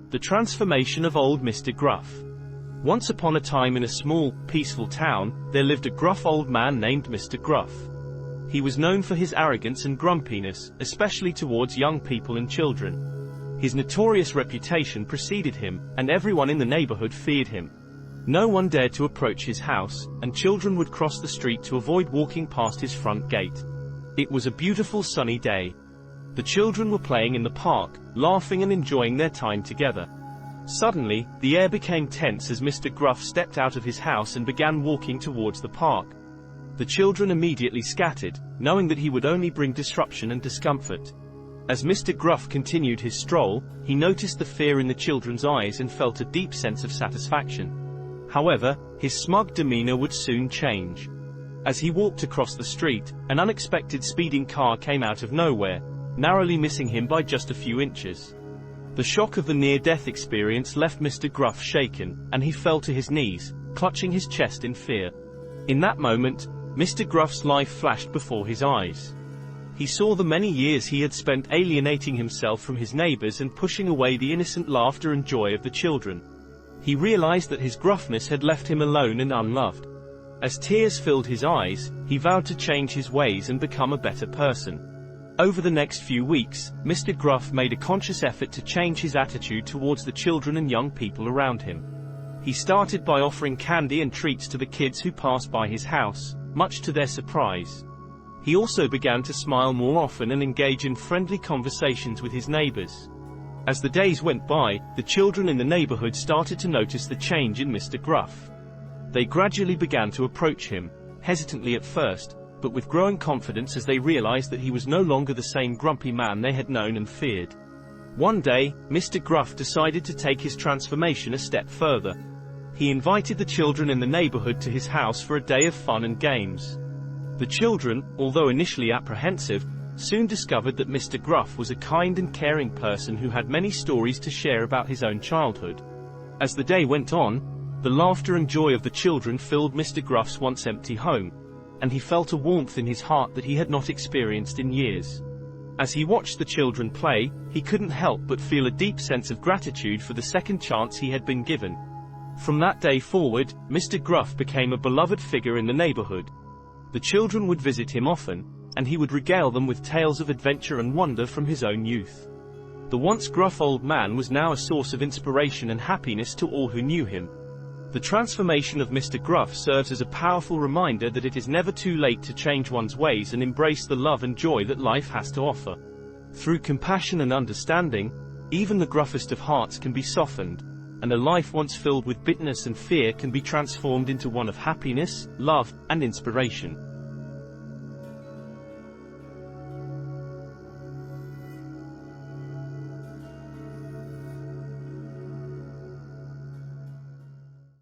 The transformation of old Mr. Gruff. Once upon a time in a small, peaceful town, there lived a gruff old man named Mr. Gruff. He was known for his arrogance and grumpiness, especially towards young people and children. His notorious reputation preceded him, and everyone in the neighborhood feared him. No one dared to approach his house, and children would cross the street to avoid walking past his front gate. It was a beautiful sunny day. The children were playing in the park, laughing and enjoying their time together. Suddenly, the air became tense as Mr. Gruff stepped out of his house and began walking towards the park. The children immediately scattered, knowing that he would only bring disruption and discomfort. As Mr. Gruff continued his stroll, he noticed the fear in the children's eyes and felt a deep sense of satisfaction. However, his smug demeanor would soon change. As he walked across the street, an unexpected speeding car came out of nowhere, narrowly missing him by just a few inches. The shock of the near-death experience left Mr. Gruff shaken, and he fell to his knees, clutching his chest in fear. In that moment, Mr. Gruff's life flashed before his eyes. He saw the many years he had spent alienating himself from his neighbors and pushing away the innocent laughter and joy of the children. He realized that his gruffness had left him alone and unloved. As tears filled his eyes, he vowed to change his ways and become a better person. Over the next few weeks, Mr. Gruff made a conscious effort to change his attitude towards the children and young people around him. He started by offering candy and treats to the kids who passed by his house, much to their surprise. He also began to smile more often and engage in friendly conversations with his neighbors. As the days went by, the children in the neighborhood started to notice the change in Mr. Gruff. They gradually began to approach him, hesitantly at first, but with growing confidence as they realized that he was no longer the same grumpy man they had known and feared. One day, Mr. Gruff decided to take his transformation a step further. He invited the children in the neighborhood to his house for a day of fun and games. The children, although initially apprehensive, soon discovered that Mr. Gruff was a kind and caring person who had many stories to share about his own childhood. As the day went on, the laughter and joy of the children filled Mr. Gruff's once empty home, and he felt a warmth in his heart that he had not experienced in years. As he watched the children play, he couldn't help but feel a deep sense of gratitude for the second chance he had been given. From that day forward, Mr. Gruff became a beloved figure in the neighborhood. The children would visit him often, and he would regale them with tales of adventure and wonder from his own youth. The once gruff old man was now a source of inspiration and happiness to all who knew him. The transformation of Mr. Gruff serves as a powerful reminder that it is never too late to change one's ways and embrace the love and joy that life has to offer. Through compassion and understanding, even the gruffest of hearts can be softened, and a life once filled with bitterness and fear can be transformed into one of happiness, love, and inspiration.